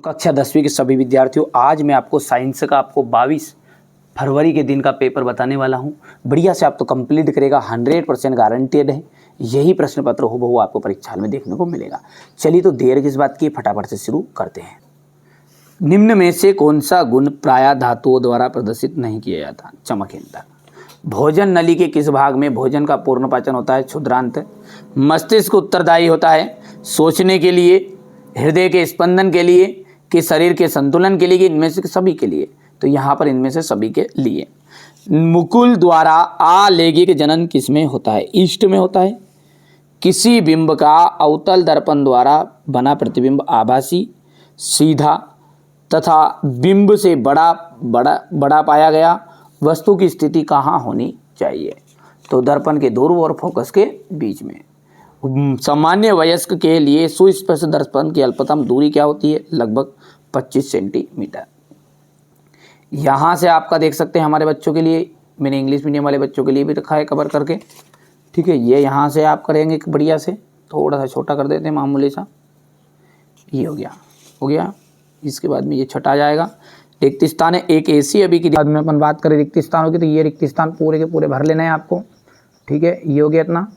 कक्षा 10वीं के सभी विद्यार्थियों, आज मैं आपको साइंस का आपको 22 फरवरी के दिन का पेपर बताने वाला हूं। बढ़िया से आप तो कंप्लीट करेगा, 100% गारंटेड है। यही प्रश्न पत्र हूबहू आपको परीक्षा में देखने को मिलेगा। चलिए तो देर किस बात की, फटाफट से शुरू करते हैं। निम्न में से कौन सा गुण प्रायः धातुओं द्वारा प्रदर्शित नहीं किया जाता? चमकहीनता। भोजन नली के किस भाग में भोजन का पूर्ण पाचन होता है? क्षुद्रांत। मस्तिष्क उत्तरदायी होता है सोचने के लिए, हृदय के स्पंदन के लिए, कि शरीर के संतुलन के लिए, कि इनमें से सभी के लिए? तो यहाँ पर इनमें से सभी के लिए। मुकुल द्वारा आलैंगिक जनन किसमें होता है? ईस्ट में होता है। किसी बिंब का अवतल दर्पण द्वारा बना प्रतिबिंब आभासी, सीधा तथा बिंब से बड़ा पाया गया वस्तु की स्थिति कहाँ होनी चाहिए? तो दर्पण के ध्रुव और फोकस के बीच में। सामान्य वयस्क के लिए सुस्पष्ट दर्पण की अल्पतम दूरी क्या होती है? लगभग 25 सेंटीमीटर। यहाँ से आपका देख सकते हैं हमारे बच्चों के लिए, मैंने इंग्लिश मीडियम वाले बच्चों के लिए भी रखा है कवर करके, ठीक है। ये यहाँ से आप करेंगे बढ़िया से, थोड़ा सा छोटा कर देते हैं मामूली सा, ये हो गया। इसके बाद में ये छटा जाएगा। रिक्त स्थान है एक ऐसी, अभी की बाद में अपन बात करें रिक्त स्थानों की, तो ये रिक्त स्थान पूरे के पूरे भर लेना है आपको, ठीक है। ये हो गया इतना।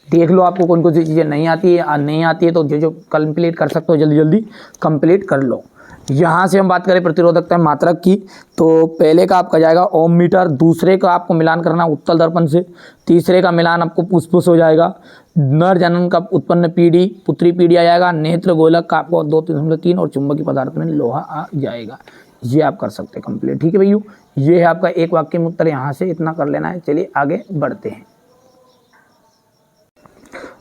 देख लो आपको कौन कौन सी चीज़ें नहीं आती है तो जो कंप्लीट कर सकते हो जल्दी जल्दी कंप्लीट कर लो। यहाँ से हम बात करें प्रतिरोधकता मात्रक की, तो पहले का आपका जाएगा ओम मीटर, दूसरे का आपको मिलान करना उत्तल दर्पण से, तीसरे का मिलान आपको पुष्पुष हो जाएगा, नर जनन का उत्पन्न पीढ़ी पुत्री पीढ़ी आ जाएगा, नेत्र गोलक का आपको 2.3 और चुंबकीय पदार्थ में लोहा आ जाएगा। ये आप कर सकते हैं कंप्लीट, ठीक है भैया। ये है आपका एक वाक्य में उत्तर, यहाँ से इतना कर लेना है। चलिए आगे बढ़ते हैं।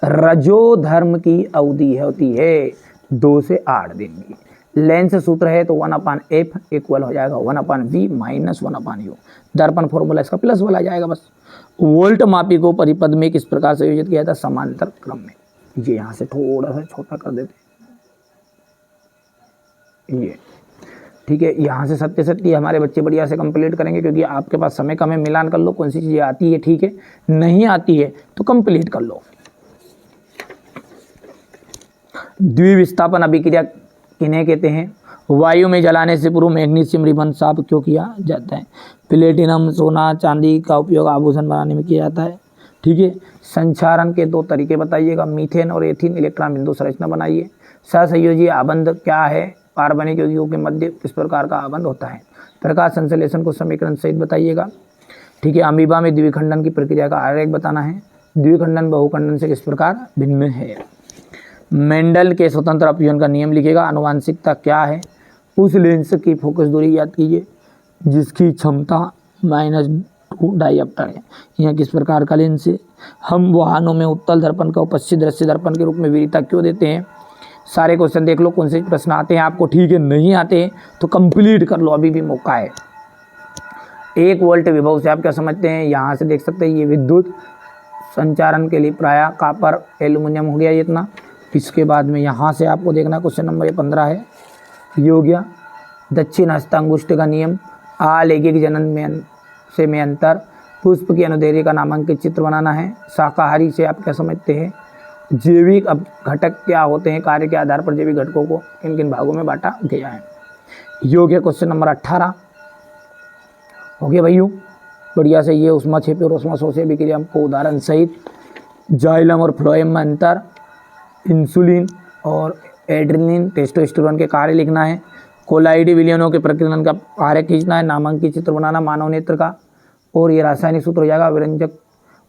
रजो धर्म की अवधि होती है 2 से 8 दिन की। लेंस सूत्र है तो 1/f इक्वल हो जाएगा 1/v माइनस 1/u। दर्पण फॉर्मूला इसका प्लस वाला जाएगा बस। वोल्ट मापी को परिपथ में किस प्रकार से योजित किया जाता? समांतर क्रम में। ये यहाँ से थोड़ा सा छोटा कर देते हैं, ये ठीक है। यहाँ से सत्य हमारे बच्चे बढ़िया से कंप्लीट करेंगे, क्योंकि आपके पास समय कम है। मिलान कर लो कौन सी चीज़ें आती है, ठीक है। नहीं आती है तो कंप्लीट कर लो। द्विविस्थापन अभिक्रिया किन्हें कहते हैं? वायु में जलाने से पूर्व मैग्नीशियम रिबन साफ क्यों किया जाता है? प्लेटिनम, सोना, चांदी का उपयोग आभूषण बनाने में किया जाता है, ठीक है। संचारण के 2 तरीके बताइएगा, मीथेन और एथीन इलेक्ट्रॉन बिंदु संरचना बनाइए। सहसंयोजी आबंध क्या है? कार्बनिक यौगिकों के मध्य किस प्रकार का आबंध होता है? प्रकाश संश्लेषण को समीकरण सहित बताइएगा, ठीक है। अमीबा में द्विखंडन की प्रक्रिया का आरेख बताना है। द्विखंडन बहुखंडन से किस प्रकार भिन्न है? मेंडल के स्वतंत्र अपव्यय का नियम लिखेगा। आनुवांशिकता क्या है? उस लेंस की फोकस दूरी याद कीजिए जिसकी क्षमता -2 डायोप्टर है। यह किस प्रकार का लेंस है? हम वाहनों में उत्तल दर्पण का उपस्थित दृश्य दर्पण के रूप में वरीयता क्यों देते हैं? सारे क्वेश्चन देख लो कौन से प्रश्न आते हैं आपको, ठीक है। नहीं आते हैं तो कंप्लीट कर लो, अभी भी मौका है। 1 वोल्ट विभव से आप क्या समझते हैं? यहाँ से देख सकते हैं ये विद्युत संचारण के लिए प्रायः कॉपर एल्यूमिनियम हो गया ये इतना। इसके बाद में यहाँ से आपको देखना क्वेश्चन नंबर 15 है, ये हो गया। दक्षिण हस्तांगुष्ठ का नियम, आलैंगिक जनन में अंतर, पुष्प की अनुदैर्ध्य का नामांकित चित्र बनाना है। शाकाहारी से आप क्या समझते हैं? जैविक घटक क्या होते हैं? कार्य के आधार पर जैविक घटकों को किन किन भागों में बांटा गया है। ये हो गया क्वेश्चन नंबर 18 हो गया भैया। बढ़िया से ये उष्मा क्षेपी और उष्मा शोषी अभिक्रिया को उदाहरण सहित, जाइलम और फ्लोएम में अंतर, इंसुलिन और एड्रेनलिन टेस्टोस्टेरोन के कार्य लिखना है। कोलाइडी विलयनों के प्रकीर्णन का कार्य खींचना है। नामांकित चित्र बनाना मानव नेत्र का। और ये रासायनिक सूत्र हो जाएगा विरंजक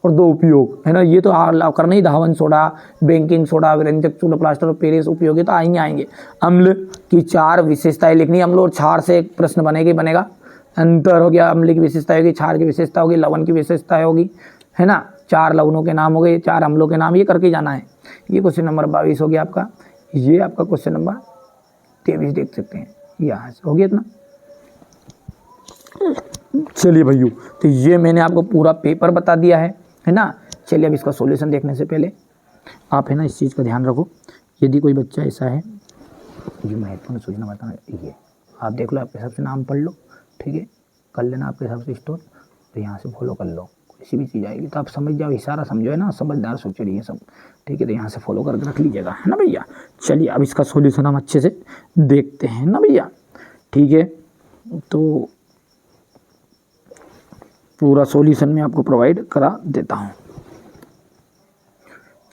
और 2 उपयोग, है ना। ये तो करना ही, धावन सोडा, बेकिंग सोडा, विरंजक, चूल्हा प्लास्टर और पेरिस उपयोगिता आएंगे। अम्ल की 4 विशेषताएं लिखनी। अम्ल और क्षार से एक प्रश्न बनेगा। अंतर हो गया, अम्ल की विशेषता होगी, क्षार की विशेषता होगी, लवण की विशेषता होगी, है ना। 4 लवणों के नाम हो गए, 4 अम्लों के नाम, ये करके जाना है। ये क्वेश्चन नंबर 22 हो गया आपका। ये आपका क्वेश्चन नंबर 23 देख सकते हैं, यहाँ से हो गया इतना। चलिए भैया, तो ये मैंने आपको पूरा पेपर बता दिया है ना। चलिए अब इसका सॉल्यूशन देखने से पहले आप है ना इस चीज़ का ध्यान रखो। यदि कोई बच्चा ऐसा है जो महत्वपूर्ण सूचना बताना, ये आप देख लो, आपके हिसाब से नाम पढ़ लो, ठीक है। कर लेना आपके हिसाब से स्टोर, तो यहाँ से फॉलो कर लो। ऐसी भी चीज़ आएगी। तो आप समझ जाओ, इशारा समझो, है ना, समझदार सोच रही है सब, ठीक है। तो यहाँ से फॉलो करके रख लीजिएगा, है ना भैया। चलिए अब इसका सॉल्यूशन हम अच्छे से देखते हैं ना भैया, ठीक है। तो पूरा सॉल्यूशन मैं आपको प्रोवाइड करा देता हूँ।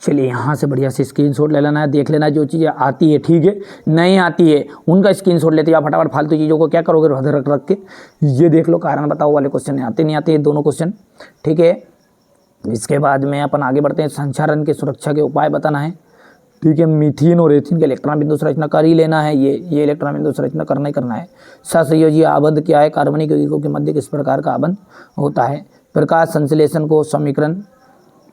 चलिए यहाँ से बढ़िया से स्क्रीनशॉट ले लेना है, देख लेना है जो चीज़ें आती है, ठीक है, नहीं आती है उनका स्क्रीनशॉट लेते हो। फटाफट फालतू चीज़ों को क्या करोगे, रख रख के ये देख लो, कारण बताओ वाले क्वेश्चन आते नहीं आते, दोनों क्वेश्चन, ठीक है। इसके बाद में अपन आगे बढ़ते हैं, संचारण की सुरक्षा के उपाय बताना है, ठीक है। मीथेन और एथेन के इलेक्ट्रॉन बिंदु संरचना कर ही लेना है, ये इलेक्ट्रॉन बिंदु संरचना करना ही करना है। सहसंयोजी आबंध क्या है, कार्बनिक यौगिकों के मध्य किस प्रकार का आबंध होता है। प्रकाश संश्लेषण को समीकरण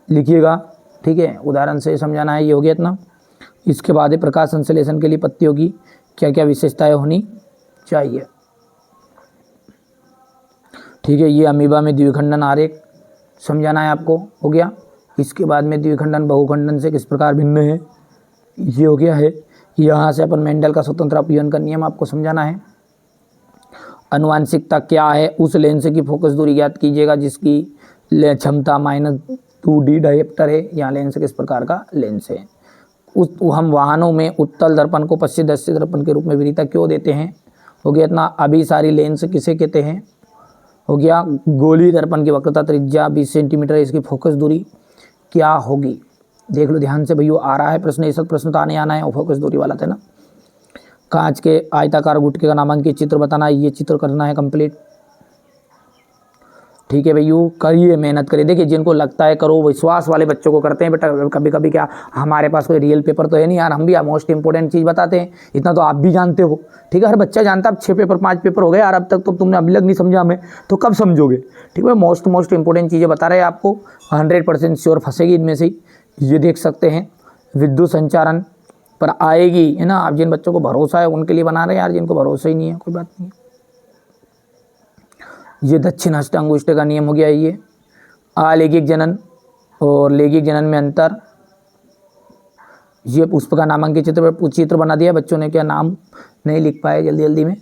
लिखिएगा, ठीक है, उदाहरण से समझाना है, ये हो गया इतना। इसके बाद प्रकाश संश्लेषण के लिए पत्तियों की क्या क्या विशेषताएं होनी चाहिए, ठीक है। ये अमीबा में द्विखंडन आरेख समझाना है आपको, हो गया। इसके बाद में द्विखंडन बहुखंडन से किस प्रकार भिन्न है, ये हो गया है। यहाँ से अपन मेंडल का स्वतंत्र अपव्यय का नियम आपको समझाना है। अनुवांशिकता क्या है, उस लेंस की फोकस दूरी ज्ञात कीजिएगा जिसकी क्षमता -2D डायोप्टर है। यहाँ लेंस किस प्रकार का लेंस है। हम वाहनों में उत्तल दर्पण को पश्चिम दृश्य दर्पण के रूप में वरीयता क्यों देते हैं, हो गया इतना। अभिसारी लेंस किसे कहते हैं, हो गया। गोलीय दर्पण की वक्रता त्रिज्या 20 सेंटीमीटर, इसकी फोकस दूरी क्या होगी, देख लो ध्यान से भैया, आ रहा है प्रश्न, ये सब प्रश्न तो आने आना है, और फोकस दूरी वाला था ना। कांच के आयताकार गुटके का नामांकित चित्र बताना है, ये चित्र करना है कंप्लीट, ठीक है भैया। करिए, मेहनत करिए। देखिए जिनको लगता है करो, विश्वास वाले बच्चों को करते हैं बेटा। कभी कभी क्या हमारे पास कोई रियल पेपर तो है नहीं यार, हम भी मोस्ट इंपॉर्टेंट चीज़ बताते हैं, इतना तो आप भी जानते हो, ठीक है। हर बच्चा जानता है। अब 6 पेपर 5 पेपर हो गए यार अब तक, तो तुमने अभी तक नहीं समझा हमें, तो कब समझोगे, ठीक है। मोस्ट इंपॉर्टेंट चीज़ें बता रहे हैं आपको, 100% श्योर फंसेगी इनमें से। ये देख सकते हैं, विद्युत संचारण पर आएगी, है ना। आप जिन बच्चों को भरोसा है उनके लिए बना रहे हैं यार, जिनको भरोसा ही नहीं है कोई बात नहीं। ये दक्षिण हस्त अंगुष्ठ का नियम हो गया। ये अलैंगिक जनन और लैंगिक जनन में अंतर, ये पुष्प का नामांकित चित्र बना दिया बच्चों ने, क्या नाम नहीं लिख पाए जल्दी में,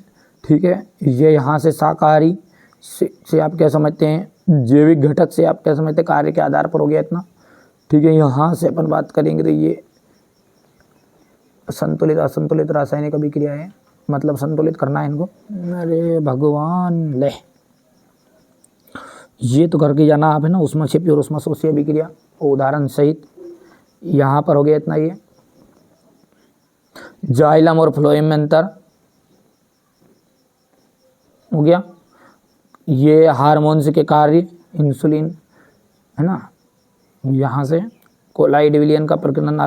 ठीक है। ये यहाँ से शाकाहारी से आप क्या समझते हैं, जैविक घटक से आप क्या समझते हैं, कार्य के आधार पर हो गया इतना, ठीक है। यहाँ से अपन बात करेंगे तो ये संतुलित असंतुलित रासायनिक अभिक्रिया है, मतलब संतुलित करना है इनको। अरे भगवान ले, ये तो करके जाना आप, है ना। ऊष्माक्षेपी और ऊष्माशोषी अभिक्रिया उदाहरण सहित यहाँ पर हो गया इतना। ये जाइलम और फ्लोएम में अंतर हो गया। ये हार्मोन्स के कार्य, इंसुलिन, है ना। यहाँ से कोलाई डिविलियन का प्रकीर्णन